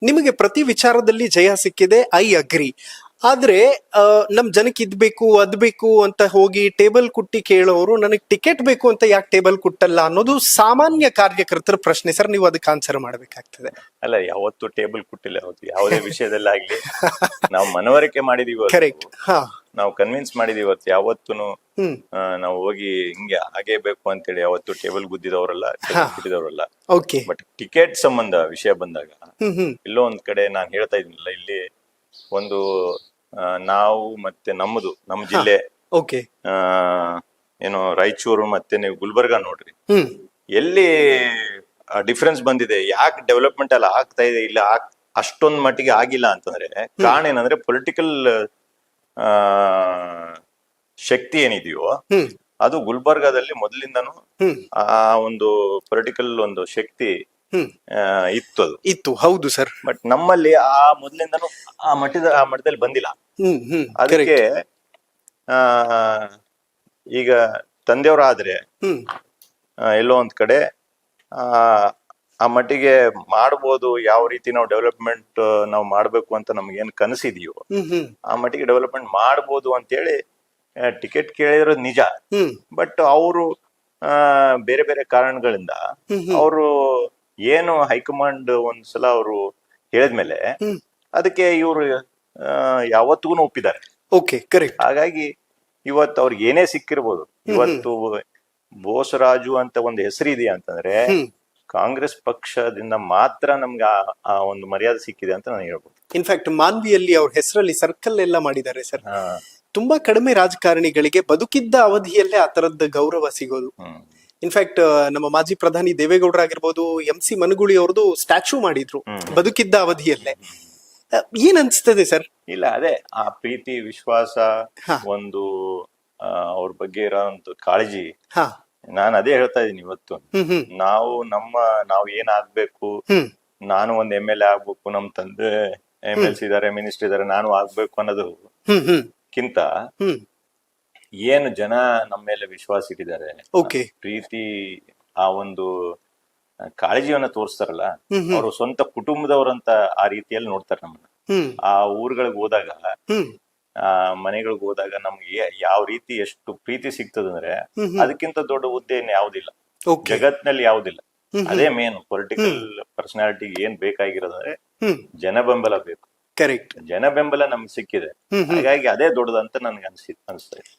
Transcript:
ನಿಮಗೆ ಪ್ರತಿ ವಿಚಾರದಲ್ಲಿ ಜಯ ಸಿಕ್ಕಿದೆ, ಐ ಅಗ್ರಿ. ಆದ್ರೆ ನಮ್ ಜನಕ್ಕೆ ಇದ್ ಬೇಕು ಅದ್ ಬೇಕು ಅಂತ ಹೋಗಿ ಟೇಬಲ್ ಕುಟ್ಟಿ ಕೇಳೋರು ನನಗೆ ಟಿಕೆಟ್ ಬೇಕು ಅಂತ ಯಾಕೆ ಟೇಬಲ್ ಕುಟ್ಟಲ್ಲ ಅನ್ನೋದು ಸಾಮಾನ್ಯ ಕಾರ್ಯಕರ್ತರ ಪ್ರಶ್ನೆ ಸರ್. ನೀವು ಅದಕ್ಕೆ ಆನ್ಸರ್ ಮಾಡ್ಬೇಕಾಗ್ತದೆ. ಅಲ್ಲ, ಯಾವತ್ತು ಟೇಬಲ್ ಕುಟ್ಟಿಲ್ಲ, ಯಾವತ್ತು ಯಾವುದೇ ವಿಷಯದಲ್ಲಾಗ್ಲಿ ನಾವು ಮನವರಿಕೆ ಮಾಡಿದೀವಿ, ಕರೆಕ್ಟ್. ಹಾ, ನಾವು ಕನ್ವಿನ್ಸ್ ಮಾಡಿದೀವಿ. ಇವತ್ತು ಯಾವತ್ತೂ ಹ್ಮ್, ನಾವು ಹೋಗಿ ಹಿಂಗೆ ಹಾಗೇ ಬೇಕು ಅಂತೇಳಿ ಯಾವತ್ತು ಟೇಬಲ್ ಗುದ್ದಿದವರಲ್ಲ, ಕುಟ್ಟಿದವರಲ್ಲ. ಓಕೆ. ಬಟ್ ಟಿಕೆಟ್ ಸಂಬಂಧ ವಿಷಯ ಬಂದಾಗ ಹ್ಮ್ ಹ್ಮ್ ಎಲ್ಲೋ ಒಂದ್ ಕಡೆ ನಾನು ಹೇಳ್ತಾ ಇದೀನಲ್ಲ, ಇಲ್ಲಿ ಒಂದು ನಾವು ಮತ್ತೆ ನಮ್ಮ ಜಿಲ್ಲೆ ಓಕೆ. ಏನು ರಾಯಚೂರು ಮತ್ತೆ ನೀವು ಗುಲ್ಬರ್ಗ ನೋಡ್ರಿ, ಹ್ಮ್ ಎಲ್ಲಿ ಡಿಫ್ರೆನ್ಸ್ ಬಂದಿದೆ, ಯಾಕೆ ಡೆವಲಪ್ಮೆಂಟ್ ಎಲ್ಲ ಆಗ್ತಾ ಇದೆ, ಇಲ್ಲ ಅಷ್ಟೊಂದ್ ಮಟ್ಟಿಗೆ ಆಗಿಲ್ಲ ಅಂತಂದ್ರೆ ಕಾರಣ ಏನಂದ್ರೆ ಪೊಲಿಟಿಕಲ್ ಶಕ್ತಿ ಏನಿದೆಯೋ ಹ್ಮ್ ಅದು ಗುಲ್ಬರ್ಗಾದಲ್ಲಿ ಮೊದಲಿಂದನೂ ಹ್ಮ್ ಆ ಒಂದು ಪೊಲಿಟಿಕಲ್ ಒಂದು ಶಕ್ತಿ ಹ್ಮ್ ಇತ್ತು. ಅದು ಇತ್ತು, ಹೌದು ಸರ್. ಬಟ್ ನಮ್ಮಲ್ಲಿ ಆ ಮೊದಲಿಂದನೂ ಆ ಮಟ್ಟದಲ್ಲಿ ಬಂದಿಲ್ಲ. ಹ್ಮ್ ಹ್ಮ್ ಅದಕ್ಕೆ ಆ ಈಗ ತಂದೆಯವರಾದ್ರೆ ಹ್ಮ್ ಎಲ್ಲೋ ಒಂದ್ ಕಡೆ ಆ ಮಟ್ಟಿಗೆ ಮಾಡ್ಬೋದು. ಯಾವ ರೀತಿ ನಾವು ಡೆವಲಪ್ಮೆಂಟ್ ನಾವು ಮಾಡ್ಬೇಕು ಅಂತ ನಮ್ಗೆ ಏನ್ ಕನಸಿದೆಯೋ ಹ್ಮ್ ಹ್ಮ್ ಆ ಮಟ್ಟಿಗೆ ಡೆವಲಪ್ಮೆಂಟ್ ಮಾಡ್ಬೋದು ಅಂತೇಳಿ ಟಿಕೆಟ್ ಕೇಳಿರೋದು ನಿಜ. ಹ್ಮ್ ಬಟ್ ಅವರು ಬೇರೆ ಬೇರೆ ಕಾರಣಗಳಿಂದ ಅವರು ಏನು ಹೈಕಮಾಂಡ್ ಒಂದ್ಸಲ ಅವರು ಹೇಳಿದ್ಮೇಲೆ ಅದಕ್ಕೆ ಇವರು ಯಾವತ್ತಿಗೂ ಒಪ್ಪಿದ್ದಾರೆ. Okay, correct. ಹಾಗಾಗಿ ಇವತ್ತು ಅವ್ರಿಗೆ ಏನೇ ಸಿಕ್ಕಿರ್ಬೋದು. ಇವತ್ತು ಬೋಸರಾಜು ಅಂತ ಒಂದು ಹೆಸರಿದೆಯಾ ಅಂತಂದ್ರೆ ಕಾಂಗ್ರೆಸ್ ಪಕ್ಷದಿಂದ ಮಾತ್ರ ನಮ್ಗೆ ಆ ಒಂದು ಮರ್ಯಾದೆ ಸಿಕ್ಕಿದೆ ಅಂತ ನಾನು ಹೇಳ್ಬೋದು. ಇನ್ಫ್ಯಾಕ್ಟ್ ಮಾನ್ವಿಯಲ್ಲಿ ಅವ್ರ ಹೆಸರಲ್ಲಿ ಸರ್ಕಲ್ ಎಲ್ಲ ಮಾಡಿದ್ದಾರೆ ಸರ್. ತುಂಬಾ ಕಡಿಮೆ ರಾಜಕಾರಣಿಗಳಿಗೆ ಬದುಕಿದ್ದ ಅವಧಿಯಲ್ಲೇ ಆ ತರದ ಗೌರವ ಸಿಗೋದು. ಇನ್ಫ್ಯಾಕ್ಟ್ ನಮ್ಮ ಮಾಜಿ ಪ್ರಧಾನಿ ದೇವೇಗೌಡರಾಗಿರ್ಬೋದು, MC ಮನಗೂಳಿ ಅವ್ರದ್ದು ಸ್ಟ್ಯಾಚ್ಯೂ ಮಾಡಿದ್ರು ಬದುಕಿದ್ದ ಅವಧಿಯಲ್ಲೇ. ಏನ್ ಅನ್ಸ್ತದೆ ಸರ್? ಇಲ್ಲ, ಅದೇ ಆ ಪ್ರೀತಿ ವಿಶ್ವಾಸ, ಒಂದು ಅವ್ರ ಬಗ್ಗೆ ಇರೋಂತ ಕಾಳಜಿ. ನಾನು ಅದೇ ಹೇಳ್ತಾ ಇದೀನಿ. ಇವತ್ತು ನಾವು ಏನಾಗ್ಬೇಕು, ನಾನು ಒಂದ್ MLA ಆಗ್ಬೇಕು, ನಮ್ ತಂದೆ MLC ಇದಾರೆ, ಮಿನಿಸ್ಟರ್ ಇದಾರೆ, ನಾನು ಆಗ್ಬೇಕು ಅನ್ನೋದಕ್ಕಿಂತ ಏನು ಜನ ನಮ್ಮ ಮೇಲೆ ವಿಶ್ವಾಸ ಇಟ್ಟಿದ್ದಾರೆ, ಪ್ರೀತಿ, ಆ ಒಂದು ಕಾಳಜಿಯನ್ನ ತೋರಿಸ್ತಾರಲ್ಲ, ಅವರು ಸ್ವಂತ ಕುಟುಂಬದವರಂತ ಆ ರೀತಿಯಲ್ಲಿ ನೋಡ್ತಾರೆ ನಮ್ಮನ್ನ. ಆ ಊರುಗಳಿಗೆ ಹೋದಾಗ, ಆ ಮನೆಗಳಿಗೆ ಹೋದಾಗ ನಮ್ಗೆ ಯಾವ ರೀತಿ ಎಷ್ಟು ಪ್ರೀತಿ ಸಿಗ್ತದಂದ್ರೆ ಅದಕ್ಕಿಂತ ದೊಡ್ಡ ಹುದ್ದೆ ಯಾವ್ದಿಲ್ಲ ಜಗತ್ನಲ್ಲಿ, ಯಾವ್ದಿಲ್ಲ. ಅದೇ ಮೇನ್ ಪೊಲಿಟಿಕಲ್ ಪರ್ಸನಾಲಿಟಿ ಏನ್ ಬೇಕಾಗಿರೋದಂದ್ರೆ ಜನ ಬೆಂಬಲ ಬೇಕು. ಕರೆಕ್ಟ್. ಜನ ಬೆಂಬಲ ನಮ್ಗೆ ಸಿಕ್ಕಿದೆ, ಹಾಗಾಗಿ ಅದೇ ದೊಡ್ಡದಂತ ನನ್ಗೆ ಅನ್ಸ್ತಾ ಇದೆ.